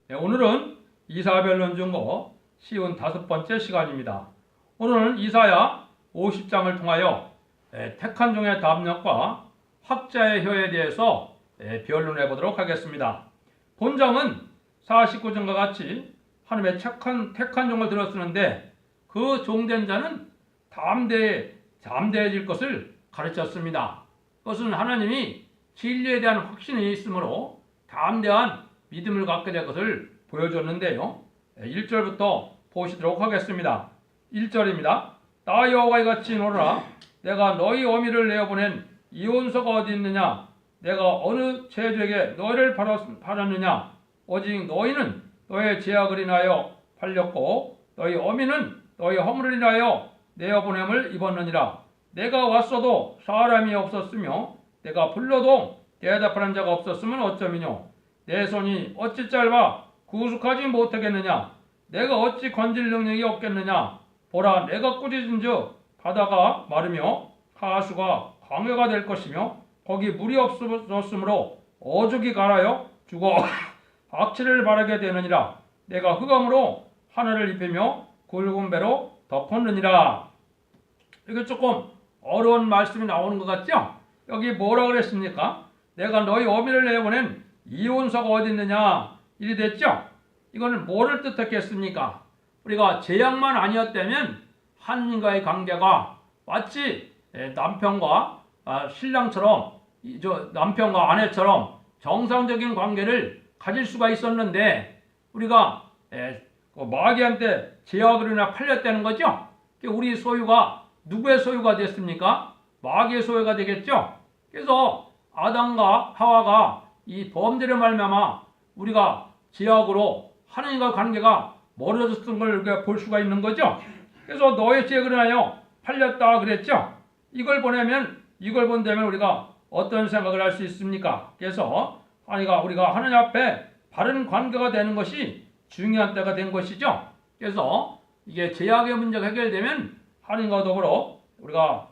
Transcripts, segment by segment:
네, 오늘은 이사변론 중거 쉬운 5번째 시간입니다. 오늘은 이사야 50장을 통하여 택한 종의 담력과 학자의 효에 대해서 변론해 보도록 하겠습니다. 본장은 49장과 같이 하나님의 택한 종을 들었쓰는데 그 종된 자는 담대해질 것을 가르쳤습니다. 그것은 하나님이 진리에 대한 확신이 있으므로 담대한 믿음을 갖게 될 것을 보여줬는데요. 1절부터 보시도록 하겠습니다. 1절입니다. 나 여호와가 이같이 노라. 내가 너희 어미를 내어보낸 이혼서가 어디 있느냐? 내가 어느 죄주에게 너희를 팔았느냐? 오직 너희는 너의 죄악을 인하여 팔렸고 너희 어미는 너희 허물을 인하여 내어보냄을 입었느니라. 내가 왔어도 사람이 없었으며 내가 불러도 대답하는 자가 없었으면 어쩌미뇨? 내 손이 어찌 짧아 구속하지 못하겠느냐? 내가 어찌 건질 능력이 없겠느냐? 보라, 내가 꾸짖은즉 바다가 마르며 하수가 광야가 될 것이며 거기 물이 없어졌으므로 어족이 갈아여 죽어 악취를 바라게 되느니라. 내가 흑암으로 하늘을 입히며 굵은 배로 덮었느니라. 이게 조금 어려운 말씀이 나오는 것 같죠? 여기 뭐라 그랬습니까? 내가 너희 어미를 내보낸 이혼서가 어디 있느냐? 이리 됐죠? 이거는 뭐를 뜻했겠습니까? 우리가 죄악만 아니었다면 하느님과의 관계가 마치 남편과 신랑처럼, 남편과 아내처럼 정상적인 관계를 가질 수가 있었는데 우리가 마귀한테 죄악으로 인해 팔렸다는 거죠? 우리 소유가 누구의 소유가 됐습니까? 마귀의 소유가 되겠죠? 그래서 아담과 하와가 이 범죄를 말미암아 우리가 죄악으로 하나님과 관계가 멀어졌던 걸 우리가 볼 수가 있는 거죠. 그래서 너의 죄악을 인하여 팔렸다 그랬죠. 이걸 본다면 우리가 어떤 생각을 할 수 있습니까? 그래서 우리가 하나님 앞에 바른 관계가 되는 것이 중요한 때가 된 것이죠. 그래서 이게 죄악의 문제가 해결되면 하나님과 더불어 우리가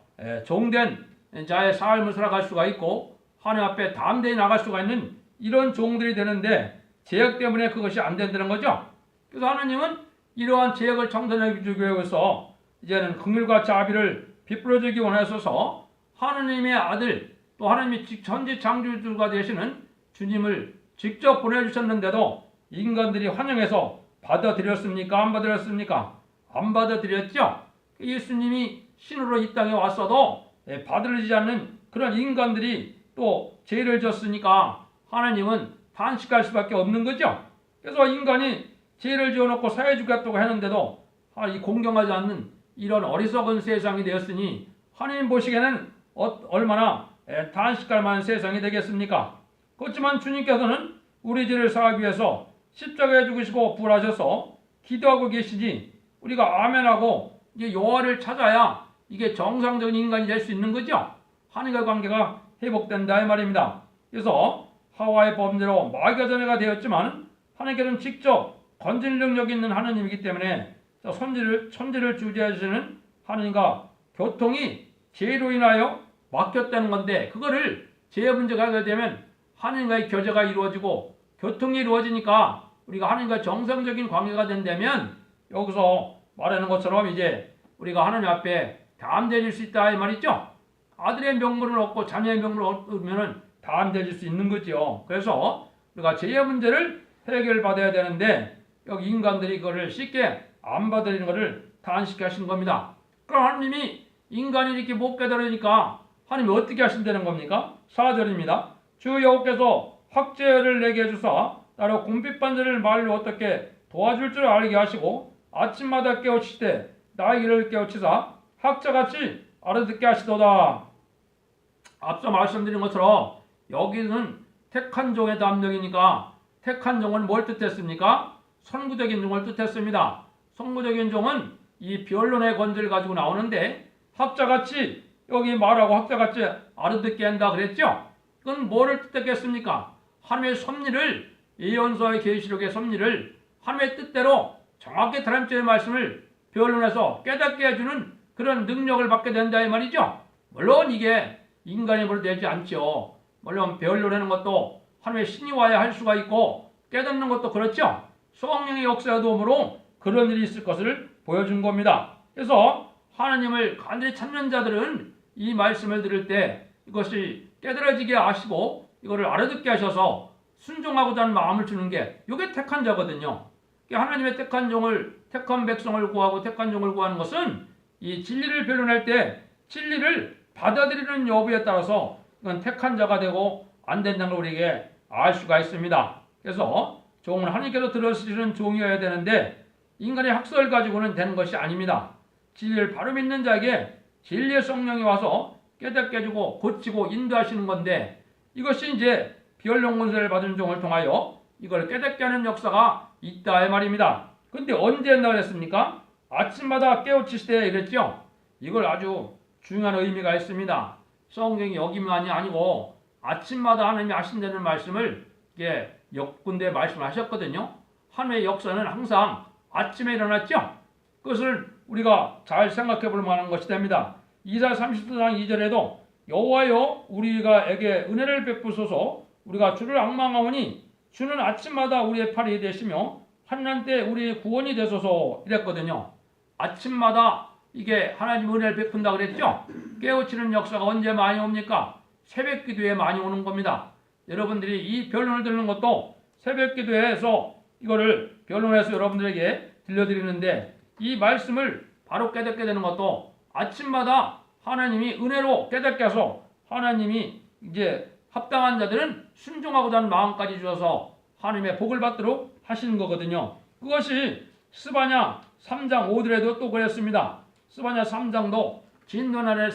종된 자의 삶을 살아갈 수가 있고 하나님 앞에 담대히 나갈 수가 있는 이런 종들이 되는데 죄악 때문에 그것이 안 된다는 거죠. 그래서 하나님은 이러한 죄악을 청산해 주기 위해서 이제는 긍휼과 자비를 베풀어 주기 원하셔서 하나님의 아들 또 하나님의 전지 창조주가 되시는 주님을 직접 보내주셨는데도 인간들이 환영해서 받아들였습니까? 안 받아들였습니까? 안 받아들였죠. 예수님이 신으로 이 땅에 왔어도 받아들이지 않는 그런 인간들이 또 죄를 졌으니까 하나님은 탄식할 수밖에 없는 거죠. 그래서 인간이 죄를 지어놓고 사해 주겠다고 했는데도 이 공경하지 않는 이런 어리석은 세상이 되었으니 하나님 보시기에는 얼마나 탄식할 만한 세상이 되겠습니까? 그렇지만 주님께서는 우리 죄를 사하기 위해서 십자가에 죽으시고 부활하셔서 기도하고 계시니 우리가 아멘하고 이제 여호와를 찾아야 이게 정상적인 인간이 될 수 있는 거죠. 하나님과 관계가 회복된다 이 말입니다. 그래서 하와의 범죄로 마귀가 전해가 되었지만 하나님께서는 직접 건질 능력이 있는 하나님이기 때문에 천지를 주재해 주시는 하나님과 교통이 죄로 인하여 막혔다는 건데 그거를 죄 문제가 해결되면 하나님과의 교제가 이루어지고 교통이 이루어지니까 우리가 하나님과 정상적인 관계가 된다면 여기서 말하는 것처럼 이제 우리가 하나님 앞에 담대해질 수 있다 이 말이죠. 아들의 명분을 얻고 자녀의 명분을 얻으면 담대해질 수 있는 거죠. 그래서 우리가 죄의 문제를 해결받아야 되는데 여기 인간들이 그거를 쉽게 안 받아들이는 것을 단식하신 겁니다. 그럼 하나님이 인간이 이렇게 못 깨달으니까 하나님이 어떻게 하신다는 겁니까? 4절입니다. 주 여호께서 학죄를 내게 해주사 나로 궁핍한 자를 말로 어떻게 도와줄 줄 알게 하시고 아침마다 깨우치되 나의 길을 깨우치사 학자같이 알아듣게 하시도다. 앞서 말씀드린 것처럼 여기는 택한 종의 담력이니까 택한 종은 뭘 뜻했습니까? 선구적인 종을 뜻했습니다. 선구적인 종은 이 변론의 권지를 가지고 나오는데 학자같이 여기 말하고 학자같이 알아듣게 한다 그랬죠? 그건 뭐를 뜻했겠습니까? 하나님의 섭리를 예언서의 계시록의 섭리를 하나님의 뜻대로 정확히 하나님의 말씀을 변론해서 깨닫게 해주는 그런 능력을 받게 된다 이 말이죠. 물론 이게 인간의 힘으로 되지 않죠. 물론 변론하는 것도 하나님의 신이 와야 할 수가 있고 깨닫는 것도 그렇죠. 성령의 역사의 도움으로 그런 일이 있을 것을 보여준 겁니다. 그래서 하나님을 간절히 찾는 자들은 이 말씀을 들을 때 이것이 깨달아지게 하시고 이거를 알아듣게 하셔서 순종하고자 하는 마음을 주는 게 이게 택한 자거든요. 하나님의 택한 백성을 구하고 택한 종을 구하는 것은 이 진리를 변론할 때 진리를 받아들이는 여부에 따라서 이건 택한 자가 되고 안 된다는 걸 우리에게 알 수가 있습니다. 그래서 종은 하나님께서 들어주시는 종이어야 되는데 인간의 학설을 가지고는 되는 것이 아닙니다. 진리를 바로 믿는 자에게 진리의 성령이 와서 깨닫게 해주고 고치고 인도하시는 건데 이것이 이제 비언론 권세를 받은 종을 통하여 이걸 깨닫게 하는 역사가 있다 이 말입니다. 근데 언제 한다고 했습니까? 아침마다 깨우치시되 이랬죠. 이걸 아주 중요한 의미가 있습니다. 성경이 여기만이 아니고 아침마다 하나님이 하신다는 말씀을 이게 몇 군데 말씀하셨거든요. 하나님의 역사는 항상 아침에 일어났죠. 그것을 우리가 잘 생각해 볼 만한 것이 됩니다. 이사 30장 2절에도 여호와여 우리가에게 은혜를 베푸소서 우리가 주를 앙망하오니 주는 아침마다 우리의 팔이 되시며 환난 때 우리의 구원이 되소서 이랬거든요. 아침마다 이게 하나님 은혜를 베푼다 그랬죠. 깨우치는 역사가 언제 많이 옵니까? 새벽 기도에 많이 오는 겁니다. 여러분들이 이 변론을 듣는 것도 새벽 기도에서 이거를 변론해서 여러분들에게 들려드리는데 이 말씀을 바로 깨닫게 되는 것도 아침마다 하나님이 은혜로 깨닫게 해서 하나님이 이제 합당한 자들은 순종하고자 하는 마음까지 주셔서 하나님의 복을 받도록 하시는 거거든요. 그것이 스바냐 3장 5절에도 또 그랬습니다. 스바냐 3장도 진노날의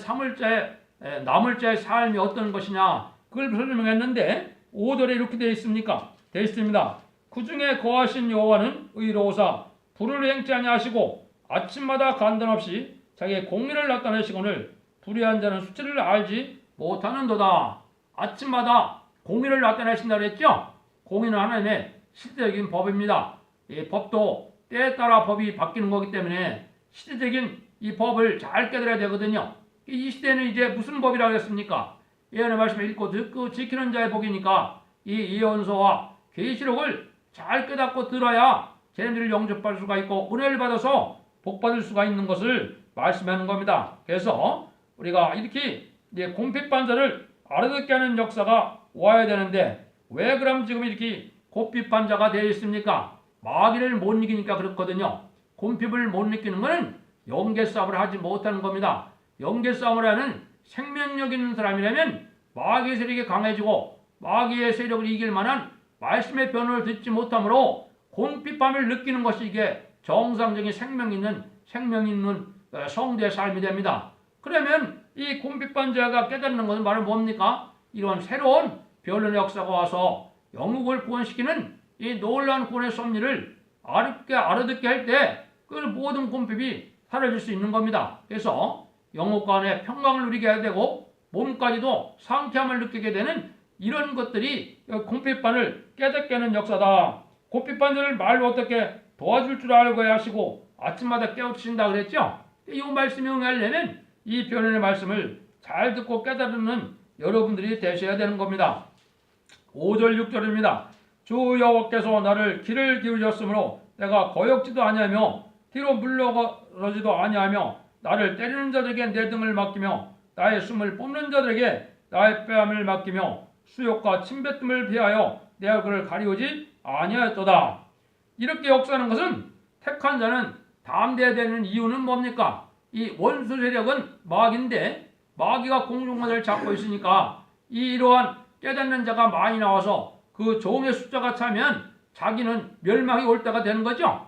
남을 자의 삶이 어떤 것이냐 그걸 설명했는데 5절에 이렇게 되어 있습니까? 되어 있습니다. 그 중에 거하신 여호와는 의로우사 불을 행치 아니하시고 아침마다 간단 없이 자기의 공의를 나타내시거늘 불의한 자는 수치를 알지 못하는도다. 아침마다 공의를 나타내신다 그랬죠? 공의는 하나님의 시대적인 법입니다. 이 법도 때에 따라 법이 바뀌는 거기 때문에 시대적인 이 법을 잘 깨달아야 되거든요. 이 시대는 이제 무슨 법이라고 했습니까? 예언의 말씀을 읽고 듣고 지키는 자의 복이니까 이 예언서와 계시록을 잘 깨닫고 들어야 쟤네들을 영접할 수가 있고 은혜를 받아서 복 받을 수가 있는 것을 말씀하는 겁니다. 그래서 우리가 이렇게 이제 곰핍반자를 알아듣게 하는 역사가 와야 되는데 왜 그럼 지금 이렇게 곰핍반자가 되어 있습니까? 마귀를 못 이기니까 그렇거든요. 곰핍을 못 이기는 것은 영계싸움을 하지 못하는 겁니다. 영계싸움을 하는 생명력 있는 사람이라면 마귀의 세력이 강해지고 마귀의 세력을 이길 만한 말씀의 변호를 듣지 못하므로 곰핍함을 느끼는 것이 이게 정상적인 생명 있는 성도의 삶이 됩니다. 그러면 이 곰핍한 자가 깨닫는 것은 바로 뭡니까? 이런 새로운 변론의 역사가 와서 영국을 구원시키는 이 놀라운 구원의 섭리를 알아듣게 할 때 그 모든 곰핍이 사라질 수 있는 겁니다. 그래서 영혼과 안에 평강을 누리게 해야 되고 몸까지도 상쾌함을 느끼게 되는 이런 것들이 곰핍반을 깨닫게 하는 역사다. 곰핍반들을 말로 어떻게 도와줄 줄 알고 하시고 아침마다 깨우치신다 그랬죠? 이 말씀이 응하려면 이 변론의 말씀을 잘 듣고 깨달는 여러분들이 되셔야 되는 겁니다. 5절 6절입니다. 주 여호와께서 나를 길을 기울이셨으므로 내가 거역지도 아니하며 뒤로 물러가지도 아니하며 나를 때리는 자들에게 내 등을 맡기며 나의 숨을 뽑는 자들에게 나의 뺨을 맡기며 수욕과 침뱉음을 피하여 내 얼굴을 가리우지 아니하였도다. 이렇게 역사하는 것은 택한 자는 담대해야 되는 이유는 뭡니까? 이 원수 세력은 마귀인데 마귀가 공중권을 잡고 있으니까 이러한 깨닫는 자가 많이 나와서 그 종의 숫자가 차면 자기는 멸망이 올 때가 되는 거죠.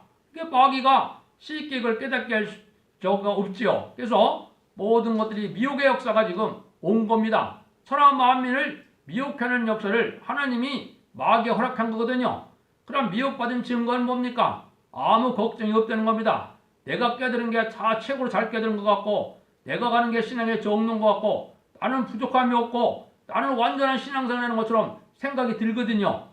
마귀가 쉽게 이걸 깨닫게 할 수가 없지요. 그래서 모든 것들이 미혹의 역사가 지금 온 겁니다. 천하 만민을 미혹하는 역사를 하나님이 마귀에 허락한 거거든요. 그럼 미혹받은 증거는 뭡니까? 아무 걱정이 없다는 겁니다. 내가 깨달은 게 다 최고로 잘 깨달은 것 같고 내가 가는 게 신앙의 정론 것 같고 나는 부족함이 없고 나는 완전한 신앙생활 하는 것처럼 생각이 들거든요.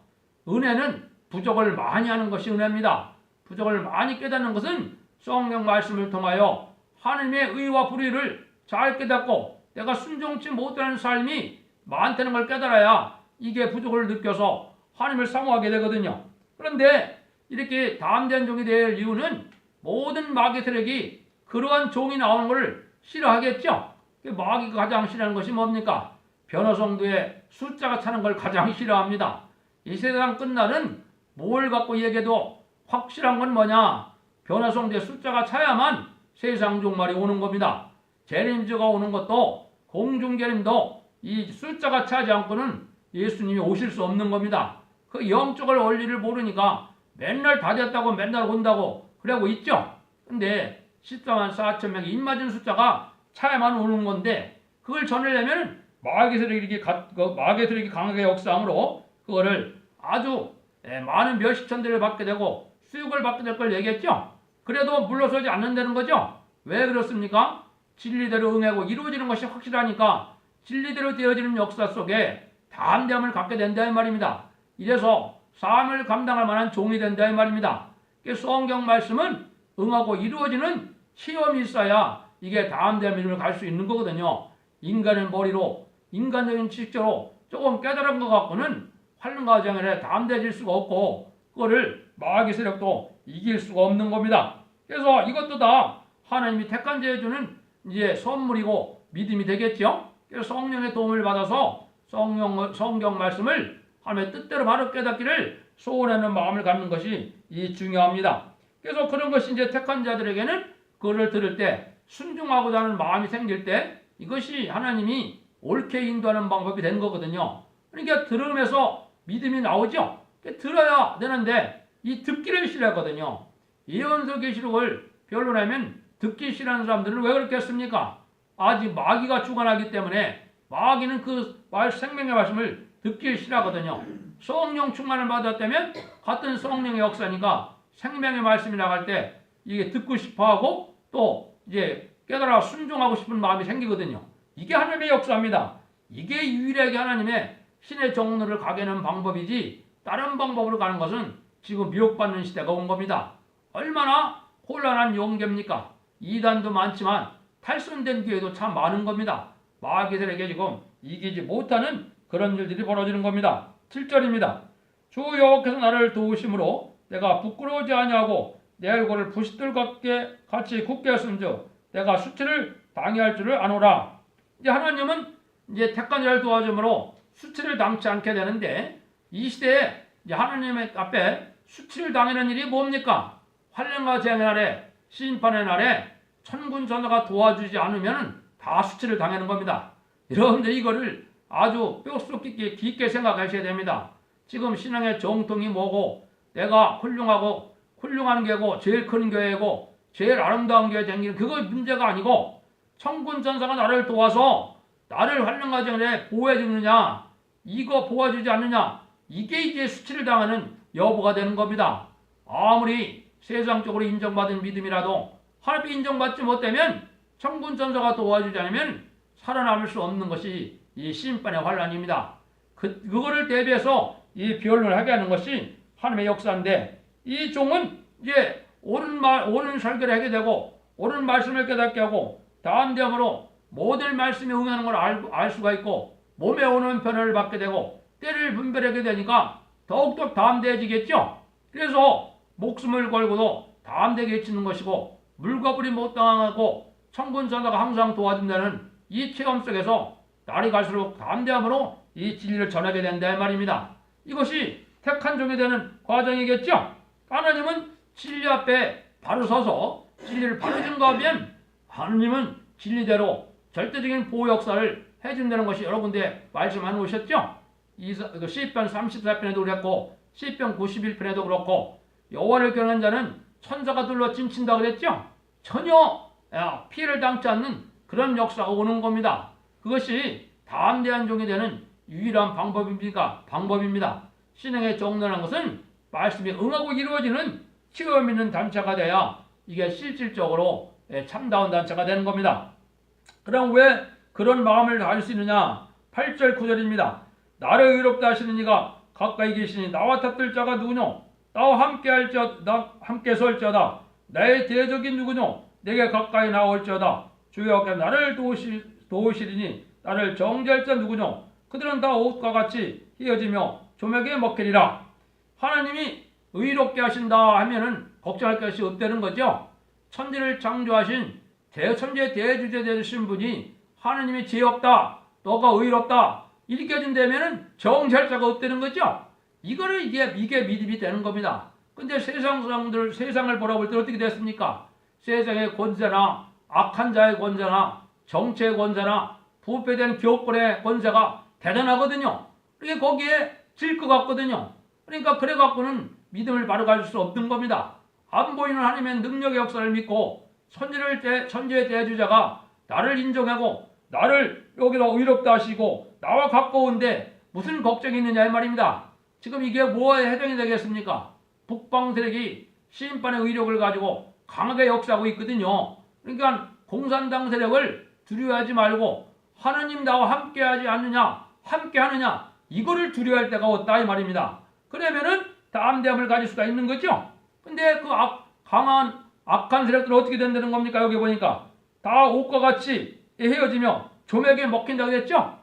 은혜는 부족을 많이 하는 것이 은혜입니다. 부족을 많이 깨닫는 것은 성경 말씀을 통하여 하나님의 의와 불의를 잘 깨닫고 내가 순종치 못하는 삶이 많다는 걸 깨달아야 이게 부족을 느껴서 하나님을 사모하게 되거든요. 그런데 이렇게 담대한 종이 될 이유는 모든 마귀 세력이 그러한 종이 나오는 것을 싫어하겠죠. 마귀가 가장 싫어하는 것이 뭡니까? 변호성도의 숫자가 차는 걸 가장 싫어합니다. 이 세상 끝날은 뭘 갖고 얘기해도 확실한 건 뭐냐? 변호성도의 숫자가 차야만 세상 종말이 오는 겁니다. 재림주가 오는 것도 공중재림도 이 숫자가 차지 않고는 예수님이 오실 수 없는 겁니다. 그 영적을 원리를 모르니까 맨날 다 됐다고 맨날 온다고 그러고 있죠. 근데 14만 4천 명이 입맞은 숫자가 차야만 오는 건데 그걸 전하려면 마귀 세력이 강하게 역사함으로 그거를 아주 많은 몇십천대를 받게 되고 수육을 받게 될 걸 얘기했죠. 그래도 물러서지 않는다는 거죠. 왜 그렇습니까? 진리대로 응하고 이루어지는 것이 확실하니까 진리대로 되어지는 역사 속에 담대함을 갖게 된다 이 말입니다. 이래서 삶을 감당할 만한 종이 된다 이 말입니다. 성경 말씀은 응하고 이루어지는 시험이 있어야 이게 담대한 믿음을 갈 수 있는 거거든요. 인간의 머리로 인간적인 지식적으로 조금 깨달은 것 갖고는 활용과정에 담대해질 수가 없고 그거를 마귀 세력도 이길 수가 없는 겁니다. 그래서 이것도 다 하나님이 택한 자에 주는 이제 선물이고 믿음이 되겠죠. 그래서 성령의 도움을 받아서 성경 말씀을 하나님의 뜻대로 바로 깨닫기를 소원하는 마음을 갖는 것이 중요합니다. 그래서 그런 것이 이제 택한 자들에게는 그를 들을 때 순종하고자 하는 마음이 생길 때 이것이 하나님이 옳게 인도하는 방법이 되는 거거든요. 그러니까 들음에서 믿음이 나오죠. 들어야 되는데 이 듣기를 싫어하거든요. 예언서 계시록을 변론하면 듣기 싫어하는 사람들은 왜 그렇겠습니까? 아직 마귀가 주관하기 때문에 마귀는 그 생명의 말씀을 듣기 싫어하거든요. 성령 충만을 받았다면 같은 성령의 역사니까 생명의 말씀이 나갈 때 이게 듣고 싶어하고 또 이제 깨달아 순종하고 싶은 마음이 생기거든요. 이게 하나님의 역사입니다. 이게 유일하게 하나님의 신의 정로를 가게 하는 방법이지 다른 방법으로 가는 것은 지금 미혹받는 시대가 온 겁니다. 얼마나 혼란한 용계입니까? 이단도 많지만 탈선된 교회도 참 많은 겁니다. 마귀들에게 지금 이기지 못하는 그런 일들이 벌어지는 겁니다. 7절입니다. 주 여호와께서 나를 도우심으로 내가 부끄러워지 아니하고 내 얼굴을 부싯돌 같이 굳게 했음즉 내가 수치를 당해할 줄을 아노라. 이제 하나님은 이제 택한 자를 도와줌으로 수치를 당치 않게 되는데 이 시대에 이제 하나님의 앞에 수치를 당하는 일이 뭡니까? 환난과 재앙의 날에 심판의 날에 천군 전사가 도와주지 않으면 다 수치를 당하는 겁니다. 여러분들 이거를 아주 뼛속 깊게 생각하셔야 됩니다. 지금 신앙의 정통이 뭐고 내가 훌륭한 교회고 제일 큰 교회고 제일 아름다운 교회 생기는 그거 문제가 아니고 천군 전사가 나를 도와서 나를 환난과 재앙에 보호해 주느냐 이거 도와주지 않느냐 이게 이제 수치를 당하는 여부가 되는 겁니다. 아무리 세상적으로 인정받은 믿음이라도 하나님이 인정받지 못하면 천군 전사가 도와주지 않으면 살아남을 수 없는 것이 이 심판의 환란입니다. 그거를 대비해서 이 변론을 하게 하는 것이 하나님의 역사인데 이 종은 이제 옳은 설교를 하게 되고 옳은 말씀을 깨닫게 하고 담대함으로 모든 말씀에 응하는 걸 알 수가 있고 몸에 오는 변화를 받게 되고 때를 분별하게 되니까 더욱더 담대해지겠죠. 그래서 목숨을 걸고도 담대하게 치는 것이고 물과 불이 못 당하고 천군 전사가 항상 도와준다는 이 체험 속에서 날이 갈수록 담대함으로 이 진리를 전하게 된다 이 말입니다. 이것이 택한 종이 되는 과정이겠죠. 하나님은 진리 앞에 바로 서서 진리를 바로 증거하면 하나님은 진리대로 절대적인 보호 역사를 해준다는 것이 여러 군데 말씀해 오셨죠. 시편 34편에도 그랬고 시편 91편에도 그렇고 여호와를 경외하는 자는 천사가 둘러 찐친다 그랬죠. 전혀 피해를 당치 않는 그런 역사가 오는 겁니다. 그것이 담대한 종이 되는 유일한 방법입니다. 신앙의 정론한 것은 말씀에 응하고 이루어지는 체험 있는 단체가 돼야 이게 실질적으로 참다운 단체가 되는 겁니다. 그럼 왜 그런 마음을 가질 수 있느냐? 8절 9절입니다. 나를 의롭다 하시는 이가 가까이 계시니 나와 다툴 자가 누구뇨? 나와 함께 설지어다. 나의 대적이 누구뇨? 내게 가까이 나올지어다. 주여께서 나를 도우시리니 나를 정죄할 자 누구뇨? 그들은 다 옷과 같이 휘어지며 조명에 먹히리라. 하나님이 의롭게 하신다 하면은 걱정할 것이 없다는 거죠. 천지를 창조하신 대천재 대주제 되신 분이 하느님이 죄 없다, 너가 의롭다 이렇게 해준다면은 정죄할 자가 없다는 거죠. 이게 믿음이 되는 겁니다. 근데 세상 사람들 세상을 보라고 볼 때 어떻게 됐습니까? 세상의 권세나 악한 자의 권세나 정치의 권세나 부패된 교권의 권세가 대단하거든요. 그게 거기에 질 것 같거든요. 그러니까 그래 갖고는 믿음을 바로 가질 수 없는 겁니다. 안 보이는 하나님의 능력의 역사를 믿고 천지의 대주자가 나를 인정하고 나를 여기로 의롭다 하시고 나와 가까운데 무슨 걱정이 있느냐 이 말입니다. 지금 이게 뭐에 해당이 되겠습니까? 북방 세력이 심판의 의력을 가지고 강하게 역사하고 있거든요. 그러니까 공산당 세력을 두려워하지 말고 하느님 나와 함께하지 않느냐, 함께하느냐 이거를 두려워할 때가 없다 이 말입니다. 그러면은 담대함을 가질 수가 있는 거죠. 근데 그 강한 악한 세력들은 어떻게 된다는 겁니까? 여기 보니까 다 옷과 같이 헤어지며 조맥에 먹힌다고 했죠.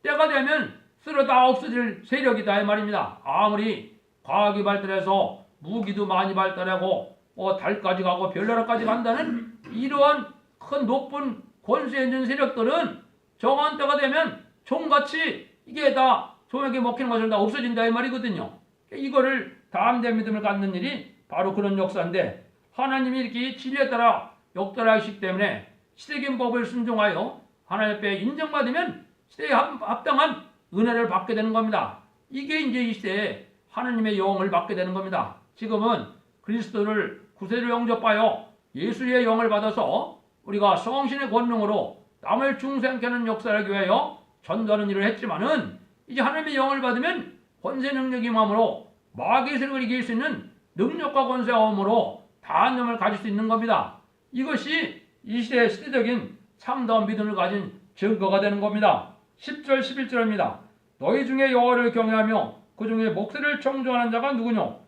때가 되면 쓸어 다 없어질 세력이다 이 말입니다. 아무리 과학이 발달해서 무기도 많이 발달하고 달까지 가고 별나라까지 간다는 이러한 큰 높은 권세 있는 세력들은 정한 때가 되면 종같이 이게 다 조맥에 먹히는 것은 다 없어진다 이 말이거든요. 이거를 담대한 믿음을 갖는 일이 바로 그런 역사인데 하나님이 이렇게 진리에 따라 역달하시기 때문에 시대적인 법을 순종하여 하나님 앞에 인정받으면 시대에 합당한 은혜를 받게 되는 겁니다. 이게 이제 이 시대에 하나님의 영을 받게 되는 겁니다. 지금은 그리스도를 구세로 영접하여 예수의 영을 받아서 우리가 성신의 권능으로 남을 중생케 하는 역사를 위하여 전도하는 일을 했지만은 이제 하나님의 영을 받으면 권세 능력이 임함으로 마귀의 세력을 이길 수 있는 능력과 권세와 힘으로 다한 점을 가질 수 있는 겁니다. 이것이 이 시대의 시대적인 참다운 믿음을 가진 증거가 되는 겁니다. 10절 11절입니다. 너희 중에 여호와를 경외하며 그 중에 목소리를 청종하는 자가 누구뇨?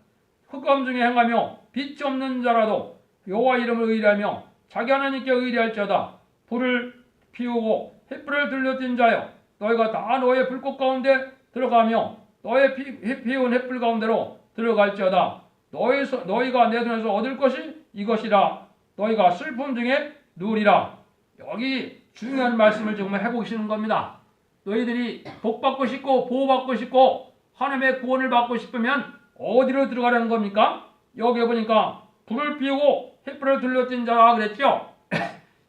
흑암 중에 행하며 빛이 없는 자라도 여호와 이름을 의뢰하며 자기 하나님께 의뢰할지어다. 불을 피우고 횃불을 들려진 자여 너희가 다 너의 불꽃 가운데 들어가며 너의 피운 횃불 가운데로 들어갈지어다. 너희가 내 손에서 얻을 것이 이것이라. 너희가 슬픔 중에 누우리라. 여기 중요한 말씀을 정말 해보고 계시는 겁니다. 너희들이 복받고 싶고 보호받고 싶고 하나님의 구원을 받고 싶으면 어디로 들어가라는 겁니까? 여기 보니까 불을 피우고 횃불을 들려진 자라 그랬죠.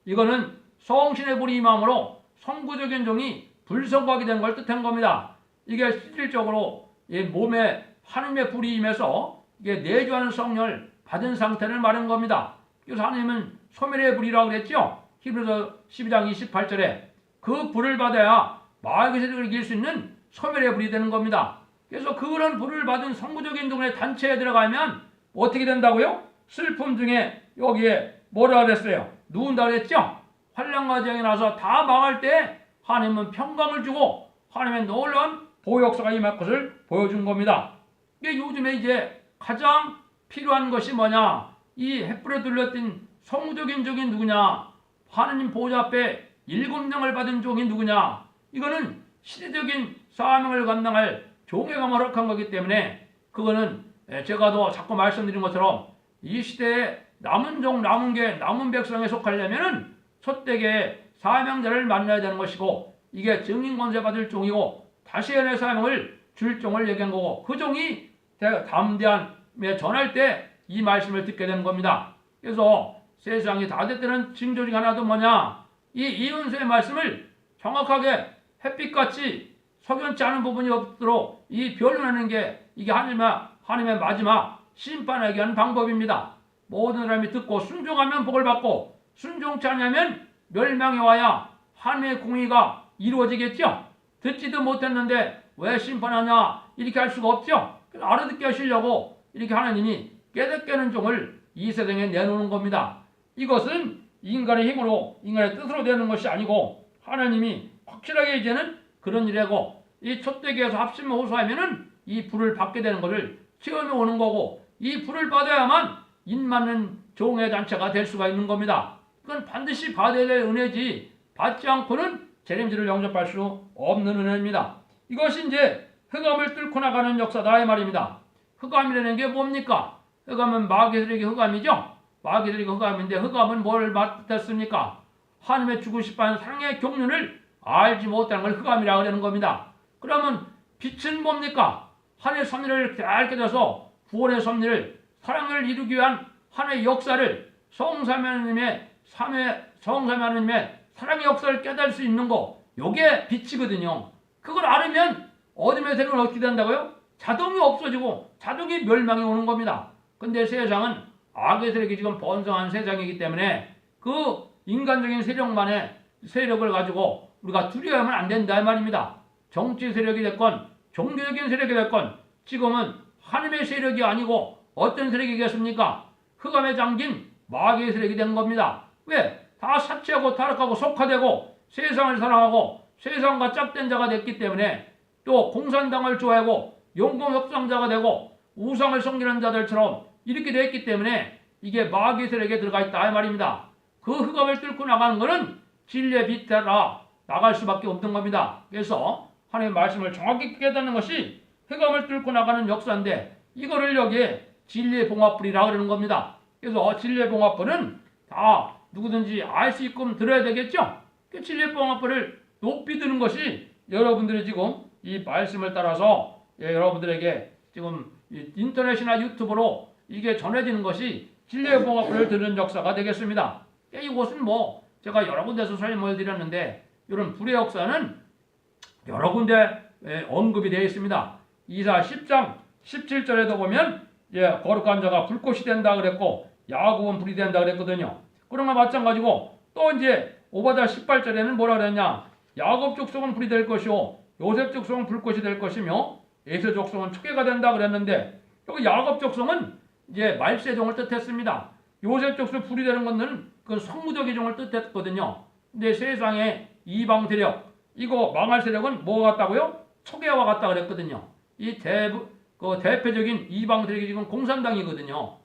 이거는 성신의 불이 임함으로 성구적인 종이 불성하게 된 걸 뜻한 겁니다. 이게 실질적으로 몸에 하나님의 불이 임해서 이게 내주하는 성령을 받은 상태를 말하는 겁니다. 그래서 하나님은 소멸의 불이라고 그랬죠. 히브리서 12장 28절에 그 불을 받아야 마귀의 세력을 이길 수 있는 소멸의 불이 되는 겁니다. 그래서 그런 불을 받은 성구적인 종의 단체에 들어가면 어떻게 된다고요? 슬픔 중에 여기에 뭐라 그랬어요? 누운다 그랬죠? 환난과 재앙이 나서 다 망할 때 하나님은 평강을 주고 하나님의 놀라운 보역사가 임할 것을 보여준 겁니다. 이게 요즘에 이제 가장 필요한 것이 뭐냐? 이 횃불에 둘러진 성도적인 종이 누구냐? 하나님 보좌 앞에 7명을 받은 종이 누구냐? 이거는 시대적인 사명을 감당할 종에게 허락한 거기 때문에 그거는 제가 더 자꾸 말씀드린 것처럼 이 시대에 남은 종, 남은 백성에 속하려면은 첫대게 사명자를 만나야 되는 것이고 이게 증인 권세 받을 종이고 다시 연의 사명을 줄 종을 얘기한 거고 그 종이 담대함에 전할 때 이 말씀을 듣게 되는 겁니다. 그래서 세상이 다 됐다는 징조 중 하나도 뭐냐? 이 이은수의 말씀을 정확하게 햇빛같이 석연치 않은 부분이 없도록 이 변론하는 게 이게 하나님의 마지막 심판하게 하는 방법입니다. 모든 사람이 듣고 순종하면 복을 받고 순종치 않으면 멸망에 와야 하나님의 공의가 이루어지겠죠. 듣지도 못했는데 왜 심판하냐 이렇게 할 수가 없죠. 그래서 알아듣게 하시려고 이렇게 하나님이 깨닫게 하는 종을 이 세상에 내놓는 겁니다. 이것은 인간의 힘으로 인간의 뜻으로 되는 것이 아니고 하나님이 확실하게 이제는 그런 일이고 이 첫대기에서 합심을 호소하면은 이 불을 받게 되는 것을 체험해 오는 거고 이 불을 받아야만 인맞는 종의 단체가 될 수가 있는 겁니다. 그건 반드시 받아야 될 은혜지 받지 않고는 재림지를 영접할 수 없는 은혜입니다. 이것이 이제 흑암을 뚫고 나가는 역사다 이 말입니다. 흑암이라는 게 뭡니까? 흑암은 마귀의 세력이 흑암이죠. 마귀의 세력이 흑암인데 흑암은 뭘 뜻했습니까? 하나님의 주고 싶어하는 사랑의 경륜을 알지 못하는 걸 흑암이라고 하는 겁니다. 그러면 빛은 뭡니까? 하나님의 섭리를 알게 돼서 구원의 섭리를 사랑을 이루기 위한 하나님의 역사를 성삼위 하나님의 사랑의 역사를 깨달을 수 있는 거, 요게 빛이거든요. 그걸 알으면 어둠의 세력은 어떻게 된다고요? 자동이 없어지고 자동이 멸망이 오는 겁니다. 근데 세상은 악의 세력이 지금 번성한 세상이기 때문에 그 인간적인 세력만의 세력을 가지고 우리가 두려워하면 안 된다 이 말입니다. 정치 세력이 됐건 종교적인 세력이 됐건 지금은 하나님의 세력이 아니고 어떤 세력이겠습니까? 흑암에 잠긴 마귀의 세력이 된 겁니다. 왜? 다 사치하고 타락하고 속화되고 세상을 사랑하고 세상과 짝된 자가 됐기 때문에 또 공산당을 좋아하고 용공협상자가 되고 우상을 섬기는 자들처럼 이렇게 됐기 때문에 이게 마귀의 세력에 들어가 있다 이 말입니다. 그 흑암을 뚫고 나가는 것은 진리의 빛 따라 나갈 수밖에 없는 겁니다. 그래서 하나님의 말씀을 정확히 깨닫는 것이 흑암을 뚫고 나가는 역사인데 이거를 여기에 진리의 봉합불이라고 그러는 겁니다. 그래서 진리의 봉합불은 다 누구든지 알 수 있게끔 들어야 되겠죠. 그 진리의 봉합불을 높이 드는 것이 여러분들이 지금 이 말씀을 따라서 여러분들에게 지금 인터넷이나 유튜브로 이게 전해지는 것이 진리의 봉합불을 드는 역사가 되겠습니다. 이곳은 뭐 제가 여러 군데서 설명을 드렸는데 이런 불의 역사는 여러 군데 언급이 되어 있습니다. 이사 10장 17절에도 보면 거룩한 자가 불꽃이 된다 그랬고 야곱은 불이 된다 그랬거든요. 그런 거 마찬가지고 또 이제 5장 18절에는 뭐라 그랬냐? 야곱 족속은 불이 될 것이요 요셉 족속은 불꽃이 될 것이며 에서 족속은 초계가 된다 그랬는데 여기 야곱 족속은 이제 말세종을 뜻했습니다. 요셉 족속 불이 되는 것은 그 성무적의 종을 뜻했거든요. 근데 세상에 이방 세력 이거 망할 세력은 뭐가 같다고요? 초계와 같다 그랬거든요. 이 대표적인 이방 세력이 지금 공산당이거든요.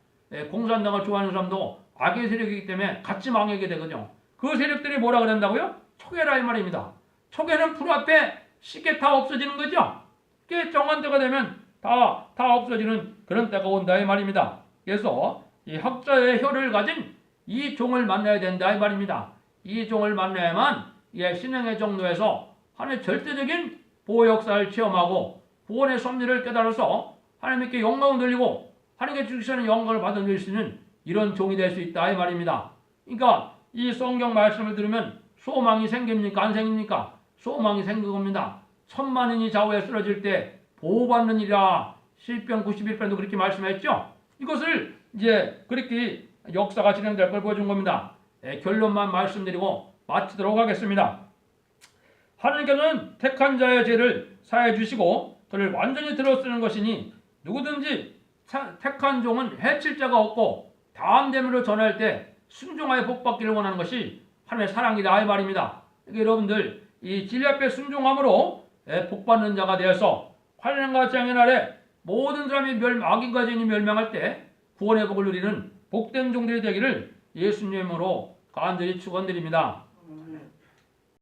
공산당을 좋아하는 사람도 악의 세력이기 때문에 같이 망하게 되거든요. 그 세력들이 뭐라 그런다고요? 초계라 이 말입니다. 초계는 불 앞에 쉽게 다 없어지는 거죠. 그게 정한 때가 되면 다 없어지는 그런 때가 온다 이 말입니다. 그래서 이 학자의 혀를 가진 이 종을 만나야 된다 이 말입니다. 이 종을 만나야만 신앙의 정도에서 하나님의 절대적인 보호 역사를 체험하고 구원의 섭리를 깨달아서 하나님께 영광을 돌리고 하나님께 주시는 영광을 받아들일 수 있는 이런 종이 될 수 있다 이 말입니다. 그러니까 이 성경 말씀을 들으면 소망이 생깁니까 안 생깁니까? 소망이 생긴 겁니다. 천만인이 좌우에 쓰러질 때 보호받는 이라 시편 91편도 그렇게 말씀했죠. 이것을 이제 그렇게 역사가 진행될 걸 보여준 겁니다. 결론만 말씀드리고 마치도록 하겠습니다. 하나님께서는 택한 자의 죄를 사해 주시고 그를 완전히 들어쓰는 것이니 누구든지 택한 종은 해칠 자가 없고 다음됨으로 전할 때 순종하여 복받기를 원하는 것이 하나님의 사랑이다 이 말입니다. 그러니까 여러분들 이 진리 앞에 순종함으로 복받는 자가 되어서 환난과 재앙의 날에 모든 사람이 악인과 죄인이 멸망할 때 구원의 복을 누리는 복된 종들이 되기를 예수님으로 간절히 축원드립니다.